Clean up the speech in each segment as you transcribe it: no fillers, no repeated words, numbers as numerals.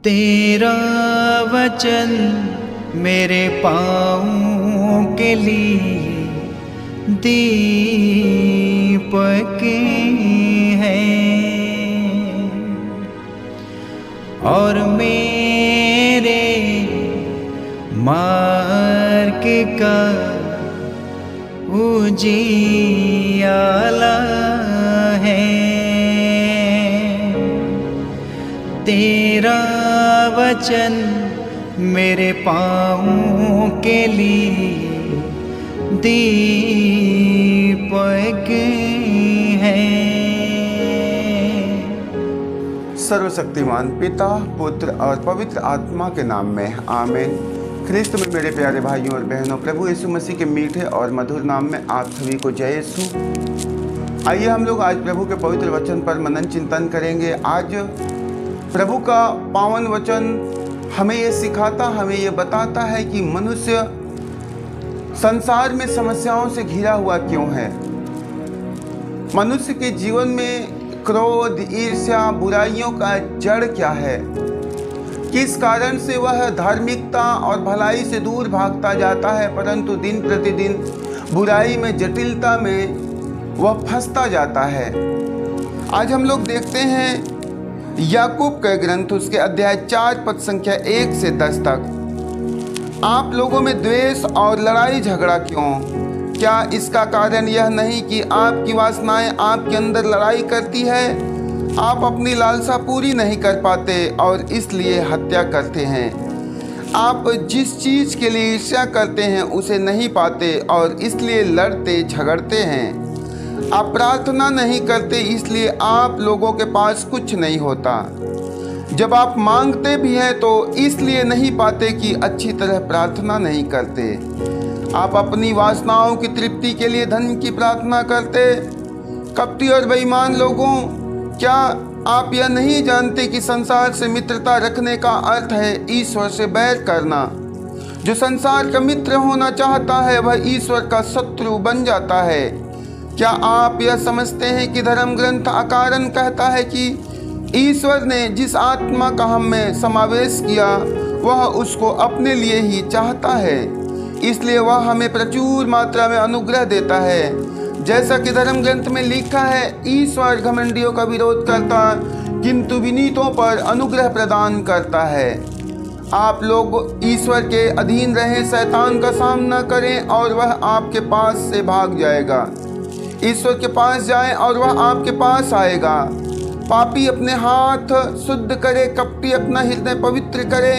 तेरा वचन मेरे पाँव के लिए दीपक है और मेरे मार्ग का उजियाला है। तेरा वचन मेरे पाँव के लिए दीपक है। सर्वशक्तिमान पिता, पुत्र और पवित्र आत्मा के नाम में आमीन। ख्रिस्त में मेरे प्यारे भाइयों और बहनों, प्रभु यीशु मसीह के मीठे और मधुर नाम में आप सभी को जय यीशु। आइए हम लोग आज प्रभु के पवित्र वचन पर मनन चिंतन करेंगे। आज प्रभु का पावन वचन हमें ये सिखाता, हमें ये बताता है कि मनुष्य संसार में समस्याओं से घिरा हुआ क्यों है। मनुष्य के जीवन में क्रोध, ईर्ष्या, बुराइयों का जड़ क्या है, किस कारण से वह धार्मिकता और भलाई से दूर भागता जाता है, परंतु दिन प्रतिदिन बुराई में, जटिलता में वह फंसता जाता है। आज हम लोग देखते हैं याकूब के ग्रंथ उसके अध्याय 4 पद संख्या 1 से 10 तक। आप लोगों में द्वेष और लड़ाई झगड़ा क्यों? क्या इसका कारण यह नहीं कि आपकी वासनाएं आपके अंदर लड़ाई करती है? आप अपनी लालसा पूरी नहीं कर पाते और इसलिए हत्या करते हैं। आप जिस चीज़ के लिए ईर्ष्या करते हैं उसे नहीं पाते और इसलिए लड़ते झगड़ते हैं। आप प्रार्थना नहीं करते, इसलिए आप लोगों के पास कुछ नहीं होता। जब आप मांगते भी हैं तो इसलिए नहीं पाते कि अच्छी तरह प्रार्थना नहीं करते। आप अपनी वासनाओं की तृप्ति के लिए धन की प्रार्थना करते। कपटी और बेईमान लोगों, क्या आप यह नहीं जानते कि संसार से मित्रता रखने का अर्थ है ईश्वर से बैर करना? जो संसार का मित्र होना चाहता है वह ईश्वर का शत्रु बन जाता है। क्या आप यह समझते हैं कि धर्म ग्रंथ अकारण कहता है कि ईश्वर ने जिस आत्मा का हम में समावेश किया वह उसको अपने लिए ही चाहता है, इसलिए वह हमें प्रचुर मात्रा में अनुग्रह देता है। जैसा कि धर्म ग्रंथ में लिखा है, ईश्वर घमंडियों का विरोध करता किंतु विनीतों पर अनुग्रह प्रदान करता है। आप लोग ईश्वर के अधीन रहें, शैतान का सामना करें और वह आपके पास से भाग जाएगा। ईश्वर के पास जाएं और वह आपके पास आएगा। पापी अपने हाथ शुद्ध करे, कपटी अपना हृदय पवित्र करे,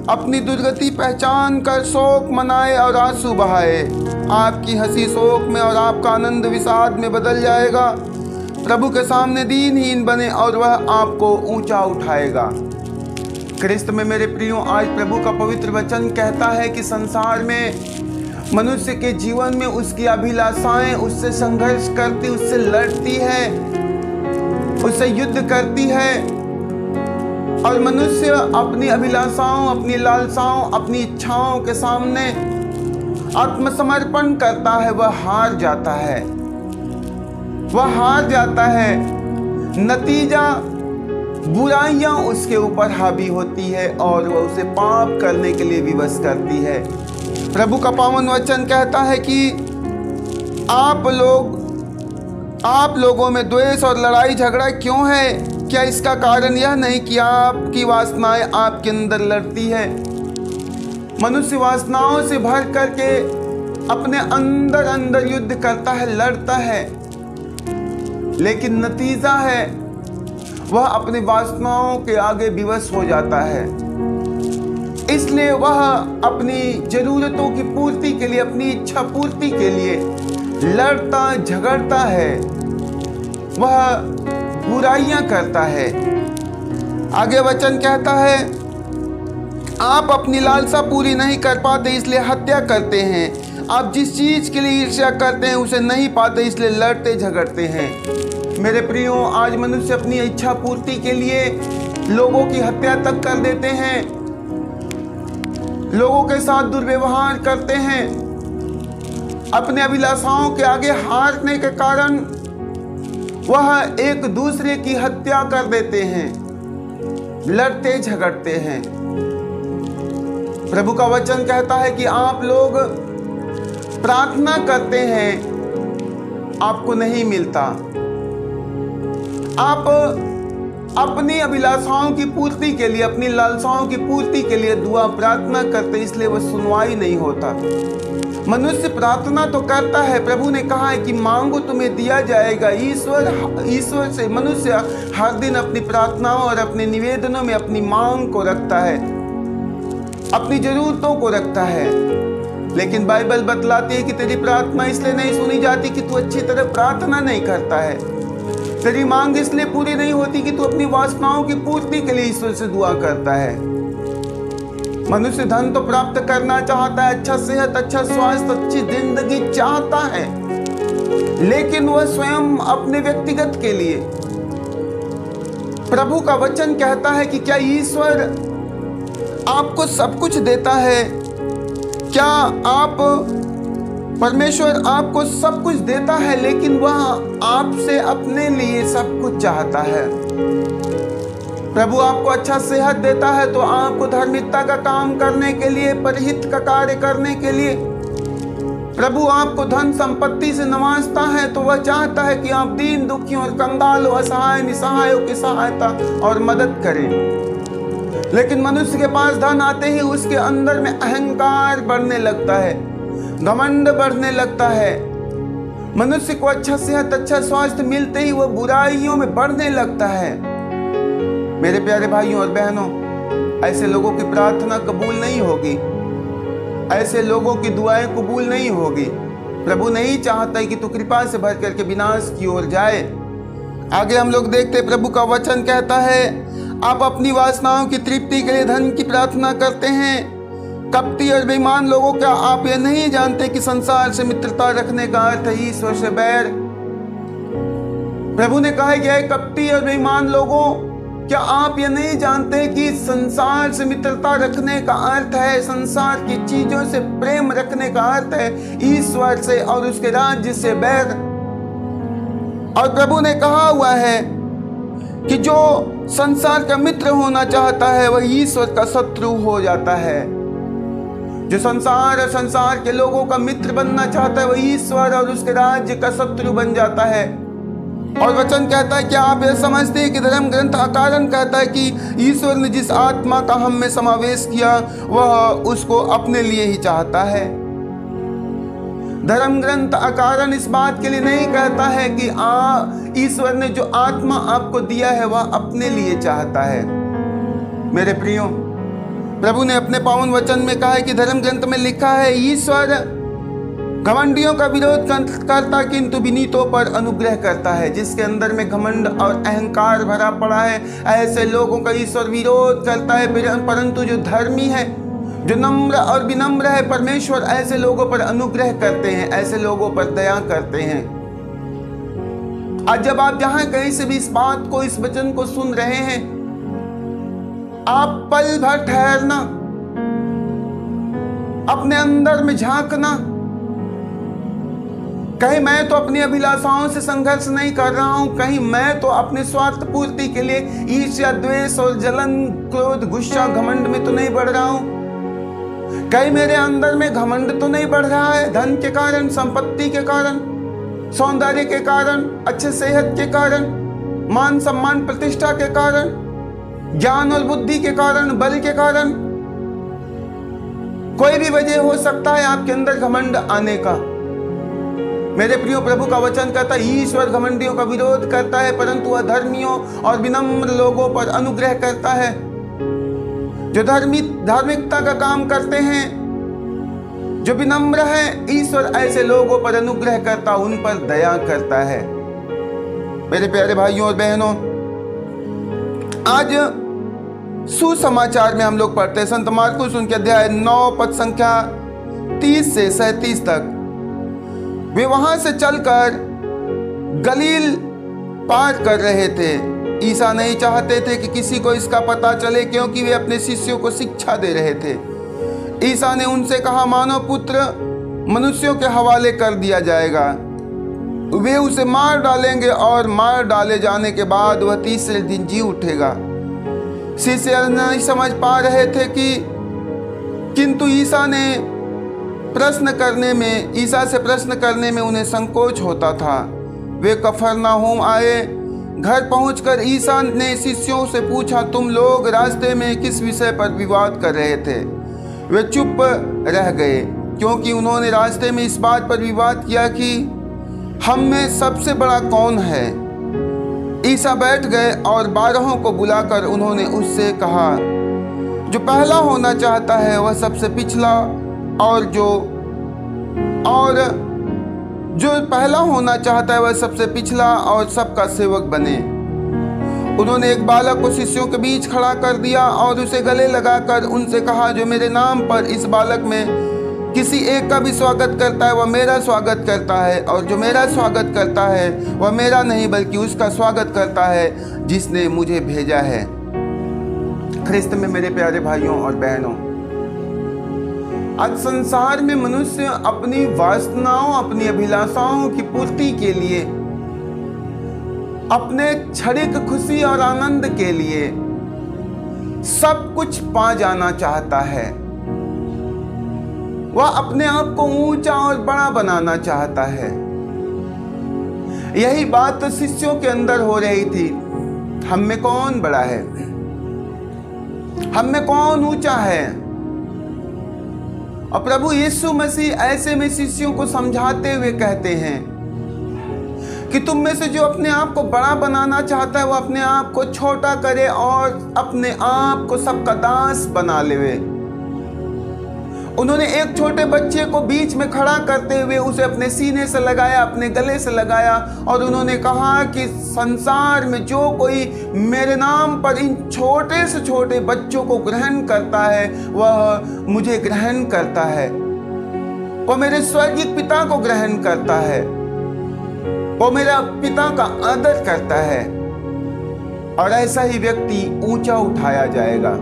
अपनी दुर्गति पहचान कर शोक मनाए और आंसू बहाए। आपकी हंसी शोक में और आपका आनंद विषाद में बदल जाएगा। प्रभु के सामने दीनहीन बने और वह आपको ऊंचा उठाएगा। ख्रिस्त में मेरे प्रियो, आज प्रभु का पवित्र वचन कहता है कि संसार में मनुष्य के जीवन में उसकी अभिलाषाएं उससे संघर्ष करती, उससे लड़ती है, उससे युद्ध करती है और मनुष्य अपनी अभिलाषाओं, अपनी लालसाओं, अपनी इच्छाओं के सामने आत्मसमर्पण करता है। वह हार जाता है, वह हार जाता है। नतीजा बुराइयां उसके ऊपर हावी होती है और वह उसे पाप करने के लिए विवश करती है। प्रभु का पावन वचन कहता है कि आप लोगों में द्वेष और लड़ाई झगड़ा क्यों है? क्या इसका कारण यह नहीं कि आपकी वासनाएं आपके अंदर लड़ती है? मनुष्य वासनाओं से भर करके अपने अंदर अंदर युद्ध करता है, लड़ता है, लेकिन नतीजा है वह अपनी वासनाओं के आगे विवश हो जाता है। इसलिए वह अपनी जरूरतों की पूर्ति के लिए, अपनी इच्छा पूर्ति के लिए लड़ता झगड़ता है, वह बुराइयां करता है। आगे वचन कहता है, आप अपनी लालसा पूरी नहीं कर पाते इसलिए हत्या करते हैं। आप जिस चीज के लिए ईर्ष्या करते हैं उसे नहीं पाते इसलिए लड़ते झगड़ते हैं। मेरे प्रियो, आज मनुष्य अपनी इच्छा पूर्ति के लिए लोगों की हत्या तक कर देते हैं, लोगों के साथ दुर्व्यवहार करते हैं। अपने अभिलाषाओं के आगे हारने के कारण वह एक दूसरे की हत्या कर देते हैं। लड़ते झगड़ते हैं। प्रभु का वचन कहता है कि आप लोग प्रार्थना करते हैं, आपको नहीं मिलता। आप अपनी अभिलाषाओं की पूर्ति के लिए, अपनी लालसाओं की पूर्ति के लिए दुआ प्रार्थना करते, इसलिए वह सुनवाई नहीं होता। मनुष्य प्रार्थना तो करता है, प्रभु ने कहा है कि मांगो तुम्हें दिया जाएगा। ईश्वर से मनुष्य हर दिन अपनी प्रार्थनाओं और अपने निवेदनों में अपनी मांग को रखता है, अपनी जरूरतों को रखता है। लेकिन बाइबल बतलाती है कि तेरी प्रार्थना इसलिए नहीं सुनी जाती कि तू अच्छी तरह प्रार्थना नहीं करता है। तेरी मांग इसलिए पूरी नहीं होती कि तू अपनी वासनाओं की पूर्ति के लिए ईश्वर से दुआ करता है। मनुष्य धन तो प्राप्त करना चाहता है, अच्छा सेहत, अच्छा स्वास्थ्य, अच्छी जिंदगी चाहता है, लेकिन वह स्वयं अपने व्यक्तिगत के लिए। प्रभु का वचन कहता है कि क्या ईश्वर आपको सब कुछ देता है? क्या परमेश्वर आपको सब कुछ देता है, लेकिन वह आपसे अपने लिए सब कुछ चाहता है? प्रभु आपको अच्छा सेहत देता है तो आपको धार्मिकता का काम करने के लिए, परहित का कार्य करने के लिए। प्रभु आपको धन संपत्ति से नवाजता है तो वह चाहता है कि आप दीन दुखियों और कंगालों, असहाय निसहायों की सहायता और मदद करें। लेकिन मनुष्य के पास धन आते ही उसके अंदर में अहंकार बढ़ने लगता है, घमंड बढ़ने लगता है। मनुष्य को अच्छा सेहत, अच्छा स्वास्थ्य मिलते ही वह बुराइयों में बढ़ने लगता है। मेरे प्यारे भाइयों और बहनों, ऐसे लोगों की प्रार्थना कबूल नहीं होगी, ऐसे लोगों की दुआएं कबूल नहीं होगी। प्रभु नहीं चाहता है कि तू कृपा से भर करके विनाश की ओर जाए। आगे हम लोग देखते, प्रभु का वचन कहता है, आप अपनी वासनाओं की तृप्ति के लिए धन की प्रार्थना करते हैं। कपटी और बेईमान लोगों, क्या आप ये नहीं जानते कि संसार से मित्रता रखने का अर्थ है ईश्वर से बैर? प्रभु ने कहा है कि कपटी और बेईमान लोगों, क्या आप ये नहीं जानते कि संसार से मित्रता रखने का अर्थ है, संसार की चीजों से प्रेम रखने का अर्थ है ईश्वर से और उसके राज्य से बैर? और प्रभु ने कहा हुआ है कि जो संसार का मित्र होना चाहता है वह ईश्वर का शत्रु हो जाता है। जो संसार और संसार के लोगों का मित्र बनना चाहता है वह ईश्वर और उसके राज्य का शत्रु बन जाता है। और वचन कहता है कि आप यह समझते हैं कि धर्म ग्रंथ अकारण कहता है कि ईश्वर ने जिस आत्मा का हम में समावेश किया वह उसको अपने लिए ही चाहता है। धर्म ग्रंथ अकारण इस बात के लिए नहीं कहता है कि ईश्वर ने जो आत्मा आपको दिया है वह अपने लिए चाहता है। मेरे प्रियो, प्रभु ने अपने पावन वचन में कहा है कि धर्म ग्रंथ में लिखा है, ईश्वर घमंडियों का विरोध करता किंतु विनीतों पर अनुग्रह करता है। जिसके अंदर में घमंड और अहंकार भरा पड़ा है, ऐसे लोगों का ईश्वर विरोध करता है। परंतु जो धर्मी है, जो नम्र और विनम्र है, परमेश्वर ऐसे लोगों पर अनुग्रह करते हैं, ऐसे लोगों पर दया करते हैं। आज जब आप जहां कहीं से भी इस बात को, इस वचन को सुन रहे हैं, आप पल भर ठहरना, अपने अंदर में झांकना। कहीं मैं तो अपनी अभिलाषाओं से संघर्ष नहीं कर रहा हूं, कहीं मैं तो अपने स्वार्थ पूर्ति के लिए ईर्ष्या, द्वेष और जलन, क्रोध, गुस्सा, घमंड में तो नहीं बढ़ रहा हूं। कहीं मेरे अंदर में घमंड तो नहीं बढ़ रहा है धन के कारण, संपत्ति के कारण, सौंदर्य के कारण, अच्छे सेहत के कारण, मान सम्मान प्रतिष्ठा के कारण, ज्ञान और बुद्धि के कारण, बल के कारण। कोई भी वजह हो सकता है आपके अंदर घमंड आने का। मेरे प्रियो, प्रभु का वचन कहता है ईश्वर घमंडियों का विरोध करता है, परंतु वह धर्मियों और विनम्र लोगों पर अनुग्रह करता है। जो धार्मिकता का काम करते हैं, जो विनम्र है, ईश्वर ऐसे लोगों पर अनुग्रह करता, उन पर दया करता है। मेरे प्यारे भाइयों और बहनों, आज सुसमाचार में हम लोग पढ़ते हैं संत मार्कुस उनके अध्याय 9 पद संख्या 30 से 37 तक। वे वहां से चलकर गलील पार कर रहे थे। ईसा नहीं चाहते थे कि किसी को इसका पता चले, क्योंकि वे अपने शिष्यों को शिक्षा दे रहे थे। ईसा ने उनसे कहा, मानव पुत्र मनुष्यों के हवाले कर दिया जाएगा। वे उसे मार डालेंगे और मार डाले जाने के बाद वह तीसरे दिन जी उठेगा। शिष्य नहीं समझ पा रहे थे किंतु ईसा से प्रश्न करने में उन्हें संकोच होता था। वे कफरनहूम आए। घर पहुंचकर ईसा ने शिष्यों से पूछा, तुम लोग रास्ते में किस विषय पर विवाद कर रहे थे? वे चुप रह गए, क्योंकि उन्होंने रास्ते में इस बात पर विवाद किया कि हम में सबसे बड़ा कौन है। ईसा बैठ गए और 12 को बुलाकर उन्होंने उससे कहा, जो पहला होना चाहता है वह सबसे पिछला और जो पहला होना चाहता है वह सबसे पिछला और सबका सेवक बने। उन्होंने एक बालक को शिष्यों के बीच खड़ा कर दिया और उसे गले लगाकर उनसे कहा, जो मेरे नाम पर इस बालक में किसी एक का भी स्वागत करता है वह मेरा स्वागत करता है, और जो मेरा स्वागत करता है वह मेरा नहीं बल्कि उसका स्वागत करता है जिसने मुझे भेजा है। ख्रिस्त में मेरे प्यारे भाइयों और बहनों, आज संसार में मनुष्य अपनी वासनाओं, अपनी अभिलाषाओं की पूर्ति के लिए, अपने क्षणिक खुशी और आनंद के लिए सब कुछ पा जाना चाहता है। वह अपने आप को ऊंचा और बड़ा बनाना चाहता है। यही बात तो शिष्यों के अंदर हो रही थी। हम में कौन बड़ा है? हम में कौन ऊंचा है? और प्रभु यीशु मसीह ऐसे में शिष्यों को समझाते हुए कहते हैं कि तुम में से जो अपने आप को बड़ा बनाना चाहता है वह अपने आप को छोटा करे और अपने आप को सबका दास बना लेवे। उन्होंने एक छोटे बच्चे को बीच में खड़ा करते हुए उसे अपने सीने से लगाया, अपने गले से लगाया, और उन्होंने कहा कि संसार में जो कोई मेरे नाम पर इन छोटे से छोटे बच्चों को ग्रहण करता है वह मुझे ग्रहण करता है, वह मेरे स्वर्गीय पिता को ग्रहण करता है, वह मेरा पिता का आदर करता है, और ऐसा ही व्यक्ति ऊंचा उठाया जाएगा।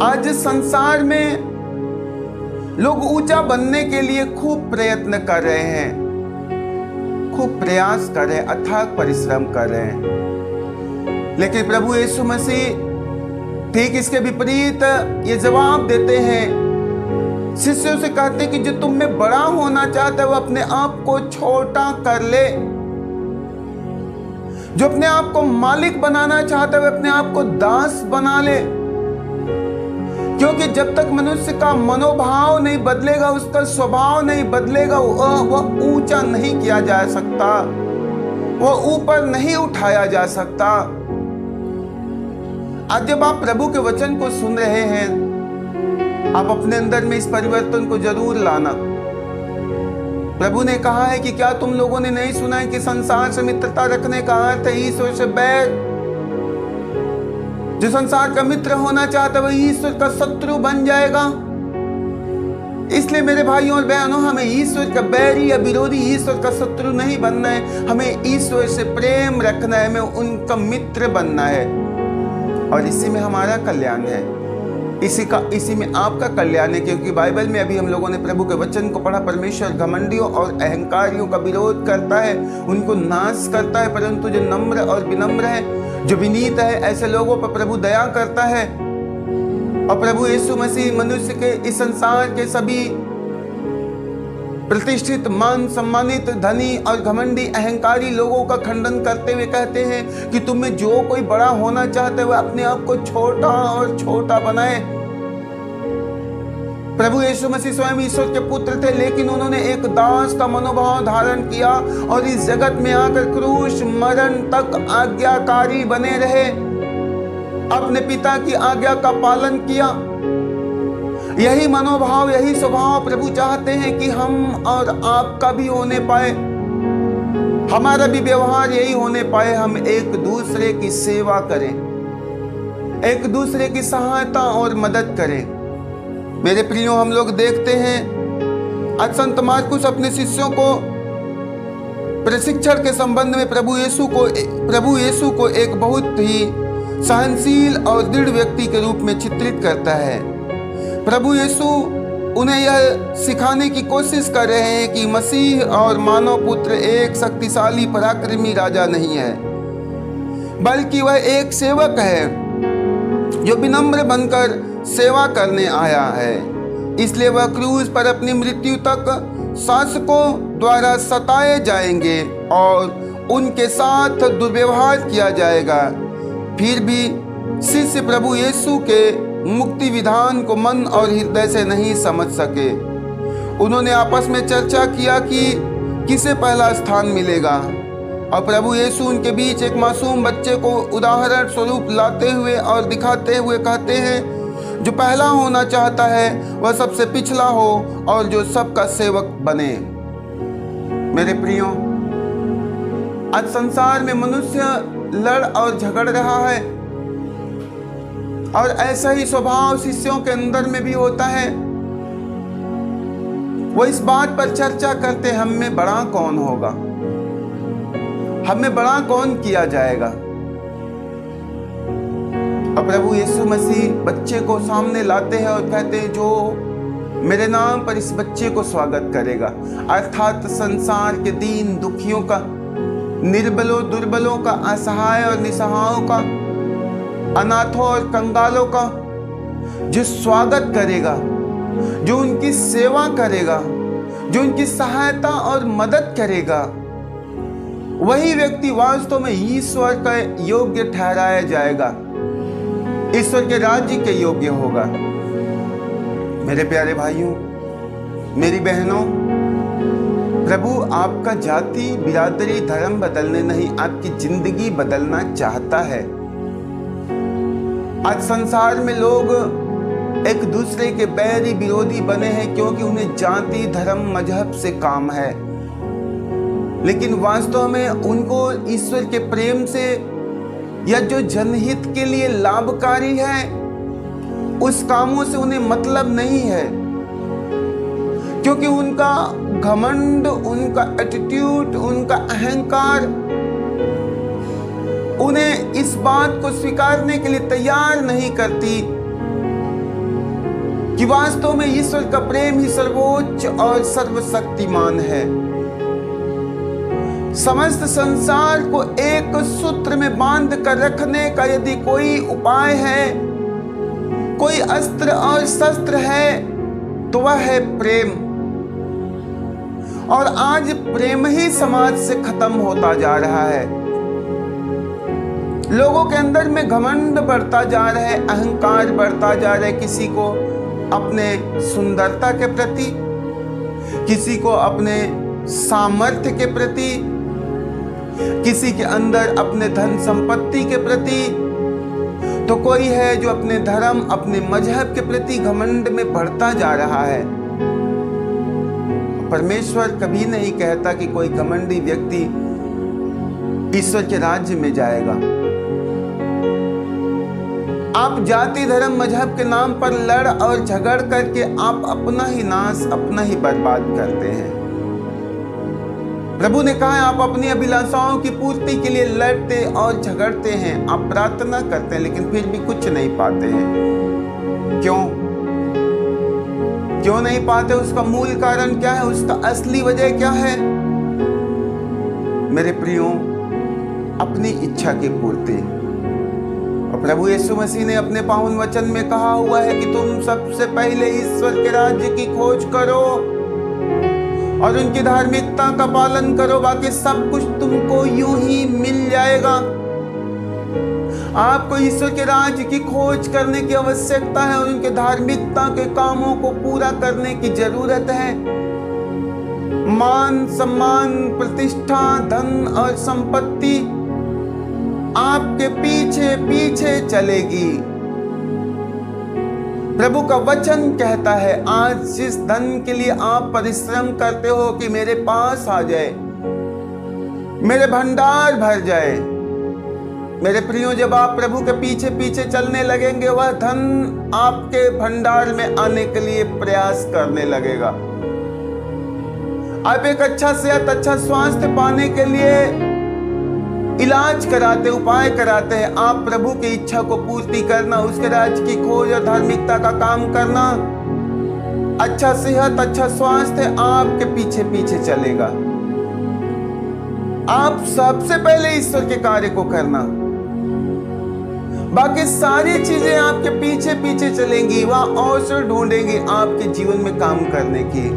आज संसार में लोग ऊंचा बनने के लिए खूब प्रयत्न कर रहे हैं, खूब प्रयास कर रहे हैं, अथाक परिश्रम कर रहे हैं, लेकिन प्रभु यीशु मसीह ठीक इसके विपरीत ये जवाब देते हैं। शिष्यों से कहते हैं कि जो तुम में बड़ा होना चाहता है वह अपने आप को छोटा कर ले। जो अपने आप को मालिक बनाना चाहता है वह अपने आप को दास बना ले, क्योंकि जब तक मनुष्य का मनोभाव नहीं बदलेगा, उसका स्वभाव नहीं बदलेगा, वह ऊंचा नहीं किया जा सकता, वह ऊपर नहीं उठाया जा सकता। आज जब आप प्रभु के वचन को सुन रहे हैं, आप अपने अंदर में इस परिवर्तन को जरूर लाना। प्रभु ने कहा है कि क्या तुम लोगों ने नहीं सुना है कि संसार से मित्रता रखने का अर्थ है ईश्वर से बैर। जो संसार का मित्र होना चाहता है वह ईश्वर का शत्रु बन जाएगा। इसलिए मेरे भाइयों और बहनों, हमें ईश्वर का बैरी या विरोधी, ईश्वर का शत्रु नहीं बनना है। हमें ईश्वर से प्रेम रखना है, हमें उनका मित्र बनना है, और इसी में हमारा कल्याण है, इसी में आपका कल्याण है। क्योंकि बाइबल में अभी हम लोगों ने प्रभु के वचन को पढ़ा, परमेश्वर घमंडियों और अहंकारियों का विरोध करता है, उनको नाश करता है, परंतु जो नम्र और विनम्र है, जो विनीत है, ऐसे लोगों पर प्रभु दया करता है। और प्रभु यीशु मसीह मनुष्य के इस संसार के सभी प्रतिष्ठित, मान सम्मानित, धनी और घमंडी अहंकारी लोगों का खंडन करते हुए कहते हैं कि तुम में जो कोई बड़ा होना चाहता है वह अपने आप को छोटा और छोटा बनाए। प्रभु यीशु मसीह स्वयं ईश्वर के पुत्र थे, लेकिन उन्होंने एक दास का मनोभाव धारण किया और इस जगत में आकर क्रूस मरण तक आज्ञाकारी बने रहे, अपने पिता की आज्ञा का पालन किया। यही मनोभाव, यही स्वभाव प्रभु चाहते हैं कि हम और आपका भी होने पाए, हमारा भी व्यवहार यही होने पाए। हम एक दूसरे की सेवा करें, एक दूसरे की सहायता और मदद करें। मेरे प्रियो, हम लोग देखते हैं आज संत मार्कुस अपने शिष्यों को प्रशिक्षण के संबंध में प्रभु यीशु को एक बहुत ही सहनशील और दृढ़ व्यक्ति के रूप में चित्रित करता है। प्रभु यीशु उन्हें यह सिखाने की कोशिश कर रहे हैं कि मसीह और मानव पुत्र एक शक्तिशाली पराक्रमी राजा नहीं है, बल्कि वह एक सेवक है जो विनम्र बनकर सेवा करने आया है। इसलिए वह क्रूस पर अपनी मृत्यु तक शासकों द्वारा सताए जाएंगे और उनके साथ दुर्व्यवहार किया जाएगा। फिर भी शिष्य प्रभु यीशु के मुक्ति विधान को मन और हृदय से नहीं समझ सके। उन्होंने आपस में चर्चा किया कि किसे पहला स्थान मिलेगा, और प्रभु यीशु उनके बीच एक मासूम बच्चे को उदाहरण स्वरूप लाते हुए और दिखाते हुए कहते हैं, जो पहला होना चाहता है वह सबसे पिछला हो और जो सबका सेवक बने। मेरे प्रियो, आज संसार में मनुष्य लड़ और झगड़ रहा है, और ऐसा ही स्वभाव शिष्यों के अंदर में भी होता है। वो इस बात पर चर्चा करते, हम में बड़ा कौन होगा, हमें बड़ा कौन किया जाएगा। और प्रभु यीशु मसीह बच्चे को सामने लाते हैं और कहते हैं, जो मेरे नाम पर इस बच्चे को स्वागत करेगा, अर्थात संसार के दीन दुखियों का, निर्बलों दुर्बलों का, असहाय और निसहायों का, अनाथों और कंगालों का जो स्वागत करेगा, जो उनकी सेवा करेगा, जो उनकी सहायता और मदद करेगा, वही व्यक्ति वास्तव में ईश्वर का योग्य ठहराया जाएगा, ईश्वर के राज्य के योग्य होगा। मेरे प्यारे भाइयों, मेरी बहनों, प्रभु आपका जाति, बिरादरी, धर्म बदलने नहीं, आपकी जिंदगी बदलना चाहता है। आज संसार में लोग एक दूसरे के बैरी विरोधी बने हैं क्योंकि उन्हें जाति, धर्म, मजहब से काम है, लेकिन वास्तव में उनको ईश्वर के प्रेम से या जो जनहित के लिए लाभकारी है उस कामों से उन्हें मतलब नहीं है, क्योंकि उनका घमंड, उनका एटीट्यूड, उनका अहंकार उन्हें इस बात को स्वीकारने के लिए तैयार नहीं करती कि वास्तव में ईश्वर का प्रेम ही सर्वोच्च और सर्वशक्तिमान है। समस्त संसार को एक सूत्र में बांध कर रखने का यदि कोई उपाय है, कोई अस्त्र और शस्त्र है, तो वह है प्रेम। और आज प्रेम ही समाज से खत्म होता जा रहा है। लोगों के अंदर में घमंड बढ़ता जा रहा है, अहंकार बढ़ता जा रहा है, किसी को अपने सुंदरता के प्रति, किसी को अपने सामर्थ्य के प्रति, किसी के अंदर अपने धन संपत्ति के प्रति, तो कोई है जो अपने धर्म, अपने मजहब के प्रति घमंड में बढ़ता जा रहा है। परमेश्वर कभी नहीं कहता कि कोई घमंडी व्यक्ति ईश्वर के राज्य में जाएगा। आप जाति, धर्म, मजहब के नाम पर लड़ और झगड़ करके आप अपना ही नाश, अपना ही बर्बाद करते हैं। प्रभु ने कहा है, आप अपनी अभिलाषाओं की पूर्ति के लिए लड़ते और झगड़ते हैं, आप प्रार्थना करते हैं लेकिन फिर भी कुछ नहीं पाते हैं। क्यों नहीं पाते? उसका मूल कारण क्या है? उसका असली वजह क्या है? मेरे प्रियो, अपनी इच्छा की पूर्ति। और प्रभु यीशु मसीह ने अपने पावन वचन में कहा हुआ है कि तुम सबसे पहले ईश्वर के राज्य की खोज करो और उनकी धार्मिकता का पालन करो, बाकी सब कुछ तुमको यूं ही मिल जाएगा। आपको ईश्वर के राज्य की खोज करने की आवश्यकता है और उनके धार्मिकता के कामों को पूरा करने की जरूरत है। मान, सम्मान, प्रतिष्ठा, धन और संपत्ति आपके पीछे पीछे चलेगी। प्रभु का वचन कहता है, आज जिस धन के लिए आप परिश्रम करते हो कि मेरे पास आ जाए, मेरे भंडार भर जाए, मेरे प्रियो, जब आप प्रभु के पीछे पीछे चलने लगेंगे, वह धन आपके भंडार में आने के लिए प्रयास करने लगेगा। आप एक अच्छा सेहत, अच्छा स्वास्थ्य पाने के लिए इलाज कराते, उपाय कराते हैं। आप प्रभु की इच्छा को पूर्ति करना, उसके राज्य की खोज और धार्मिकता का काम करना, अच्छा सेहत, अच्छा स्वास्थ्य आपके पीछे पीछे चलेगा। आप सबसे पहले ईश्वर के कार्य को करना, बाकी सारी चीजें आपके पीछे पीछे चलेंगी, वह अवसर ढूंढेंगी आपके जीवन में काम करने की।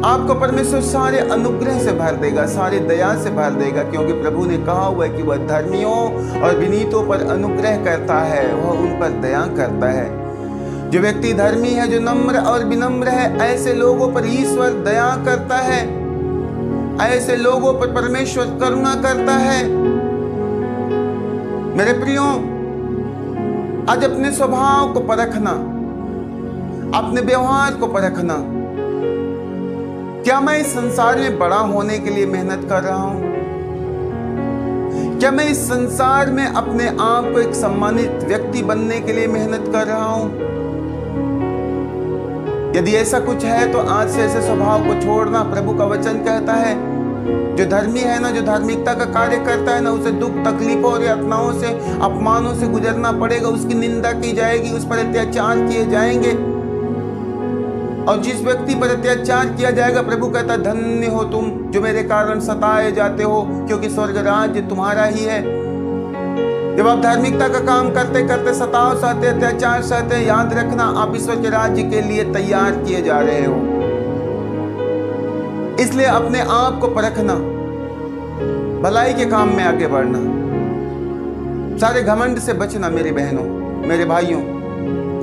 आपको परमेश्वर सारे अनुग्रह से भर देगा, सारे दया से भर देगा, क्योंकि प्रभु ने कहा हुआ है कि वह धर्मियों और विनीतों पर अनुग्रह करता है, वह उन पर दया करता है। जो व्यक्ति धर्मी है, जो नम्र और विनम्र है, ऐसे लोगों पर ईश्वर दया करता है, ऐसे लोगों पर परमेश्वर करुणा करता है। मेरे प्रियो, आज अपने स्वभाव को परखना, अपने व्यवहार को परखना। क्या मैं इस संसार में बड़ा होने के लिए मेहनत कर रहा हूं? क्या मैं इस संसार में अपने आप को एक सम्मानित व्यक्ति बनने के लिए मेहनत कर रहा हूं? यदि ऐसा कुछ है तो आज से ऐसे स्वभाव को छोड़ना। प्रभु का वचन कहता है, जो धर्मी है ना, जो धार्मिकता का कार्य करता है ना, उसे दुख तकलीफों और यातनाओं से, अपमानों से गुजरना पड़ेगा। उसकी निंदा की जाएगी, उस पर अत्याचार किए जाएंगे। और जिस व्यक्ति पर अत्याचार किया जाएगा, प्रभु कहता, धन्य हो तुम जो मेरे कारण सताए जाते हो, क्योंकि स्वर्ग राज्य तुम्हारा ही है। जब आप धार्मिकता का काम करते करते सताव सहते, अत्याचार सहते, याद रखना आप ईश्वर के राज्य के लिए तैयार किए जा रहे हो। इसलिए अपने आप को परखना, भलाई के काम में आगे बढ़ना, सारे घमंड से बचना मेरी बहनों, मेरे भाइयों,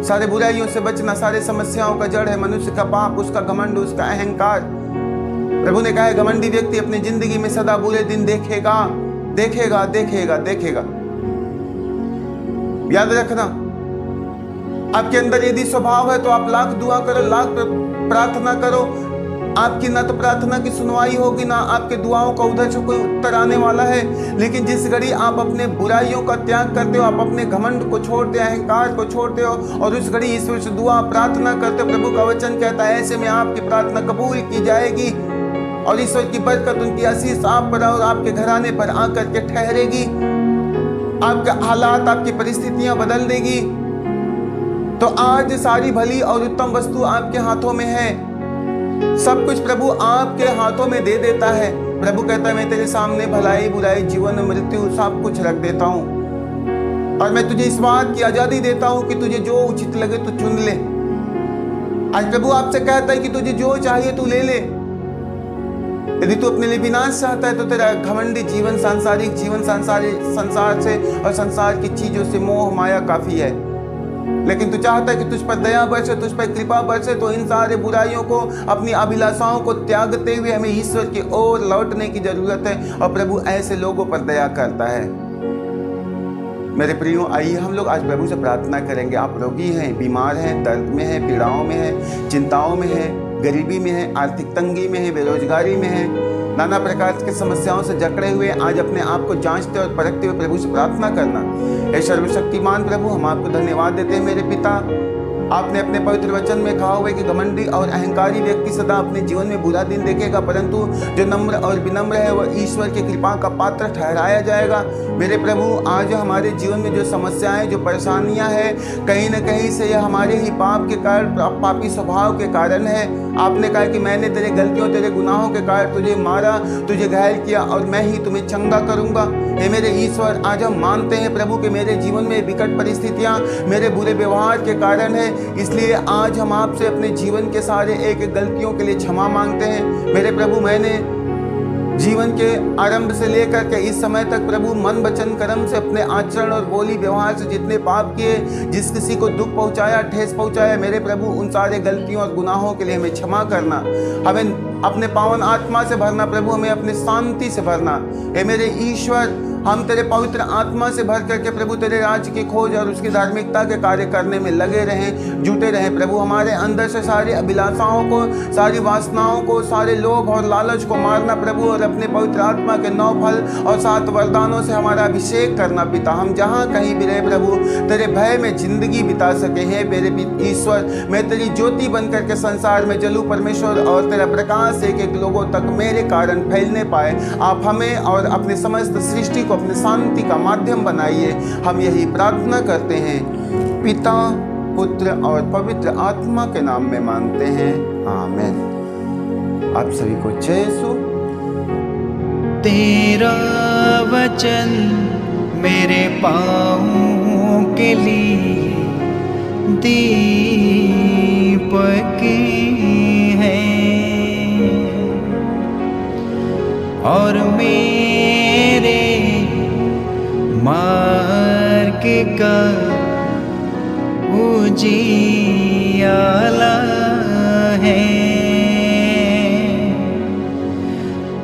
सारे बुराइयों से बचना। सारे समस्याओं का जड़ है मनुष्य का पाप, उसका घमंड, उसका अहंकार। प्रभु ने कहा है, घमंडी व्यक्ति अपनी जिंदगी में सदा बुरे दिन देखेगा, देखेगा, देखेगा, देखेगा। याद रखना, आपके अंदर यदि स्वभाव है तो आप लाख दुआ करो, लाख प्रार्थना करो, आपकी ना तो प्रार्थना की सुनवाई होगी, ना आपके दुआओं का उधर से कोई उत्तर आने वाला है। लेकिन जिस घड़ी आप अपने बुराइयों का त्याग करते हो, आप अपने घमंड को छोड़ते हो, अहंकार को छोड़ते हो, और उस घड़ी ईश्वर से दुआ प्रार्थना करते हो, प्रभु का वचन कहता है, ऐसे में आपकी प्रार्थना कबूल की जाएगी और ईश्वर की बरकत, उनकी आशीष आप पर और आपके घराने पर आकर के ठहरेगी। आपके हालात, आपकी परिस्थितियां बदल देगी। तो आज सारी भली और उत्तम वस्तु आपके हाथों में है। सब कुछ प्रभु आपके हाथों में दे देता है। प्रभु कहता है, मैं तेरे सामने भलाई बुराई, जीवन मृत्यु सब कुछ रख देता हूं, और मैं तुझे इस बात की आजादी देता हूं कि तुझे जो उचित लगे तू चुन ले। आज प्रभु आपसे कहता है कि तुझे जो चाहिए तू ले ले। यदि तू अपने लिए विनाश चाहता है तो तेरा घमंडी जीवन, सांसारिक जीवन, संसार से और संसार की चीजों से मोह माया काफी है। लेकिन तू चाहता है कि तुझ पर दया बरसे, तुझ पर कृपा बरसे, तो इन सारे बुराइयों को, अपनी अभिलाषाओं को त्यागते हुए हमें ईश्वर की ओर लौटने की जरूरत है, और प्रभु ऐसे लोगों पर दया करता है। मेरे प्रियो, आइए हम लोग आज प्रभु से प्रार्थना करेंगे। आप रोगी हैं, बीमार हैं, दर्द में हैं, पीड़ाओं में हैं, चिंताओं में हैं, गरीबी में हैं, आर्थिक तंगी में हैं, बेरोजगारी में हैं, नाना प्रकार की समस्याओं से जकड़े हुए आज अपने आप को जांचते और परखते हुए प्रभु से प्रार्थना करना। हे सर्वशक्तिमान प्रभु, हम आपको धन्यवाद देते हैं मेरे पिता। आपने अपने पवित्र वचन में कहा हुआ है कि घमंडी और अहंकारी व्यक्ति सदा अपने जीवन में बुरा दिन देखेगा, परंतु जो नम्र और विनम्र है वह ईश्वर की कृपा का पात्र ठहराया जाएगा। मेरे प्रभु, आज हमारे जीवन में जो समस्याएं, जो परेशानियां हैं, कहीं न कहीं से यह हमारे ही पाप के कारण, पापी स्वभाव के कारण है। आपने कहा कि मैंने तेरे गलतियों, तेरे गुनाहों के कारण तुझे मारा, तुझे घायल किया, और मैं ही तुम्हें चंगा करूंगा। हे मेरे ईश्वर, आज हम मानते हैं प्रभु कि मेरे जीवन में विकट परिस्थितियां मेरे बुरे व्यवहार के कारण है, इसलिए आज हम आपसे अपने जीवन के सारे एक एक गलतियों के लिए क्षमा मांगते हैं। मेरे प्रभु, मैंने जीवन के आरंभ से लेकर के इस समय तक प्रभु मन वचन कर्म से, अपने आचरण और बोली व्यवहार से जितने पाप किए, जिस किसी को दुख पहुंचाया, ठेस पहुंचाया, मेरे प्रभु उन सारे गलतियों और गुनाहों के लिए हमें क्षमा करना। हमें अपने पावन आत्मा से भरना प्रभु, हमें अपनी शांति से भरना। हे मेरे ईश्वर, हम तेरे पवित्र आत्मा से भर करके प्रभु तेरे राज्य की खोज और उसकी धार्मिकता के कार्य करने में लगे रहें, जुटे रहें। प्रभु हमारे अंदर से सारी अभिलाषाओं को, सारी वासनाओं को, सारे लोभ और लालच को मारना प्रभु, और अपने पवित्र आत्मा के 9 फल और 7 वरदानों से हमारा अभिषेक करना पिता। हम जहाँ कहीं भी रहे प्रभु, तेरे भय में जिंदगी बिता सके हैं मेरे ईश्वर। मैं तेरी ज्योति बन करके संसार में जलूं परमेश्वर, और तेरा प्रकाश एक एक लोगों तक मेरे कारण फैलने पाए। आप हमें और अपने समस्त सृष्टि को अपनी शांति का माध्यम बनाइए। हम यही प्रार्थना करते हैं पिता, पुत्र और पवित्र आत्मा के नाम में मांगते हैं, आमीन। आप सभी को जय यीशु। तेरा वचन मेरे पाँवों के लिए दीपक हैं और मेरे मार्ग का उजियाला है।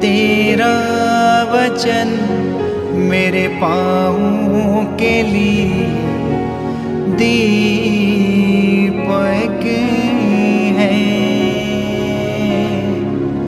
तेरा वचन मेरे पाँवों के लिए दीपक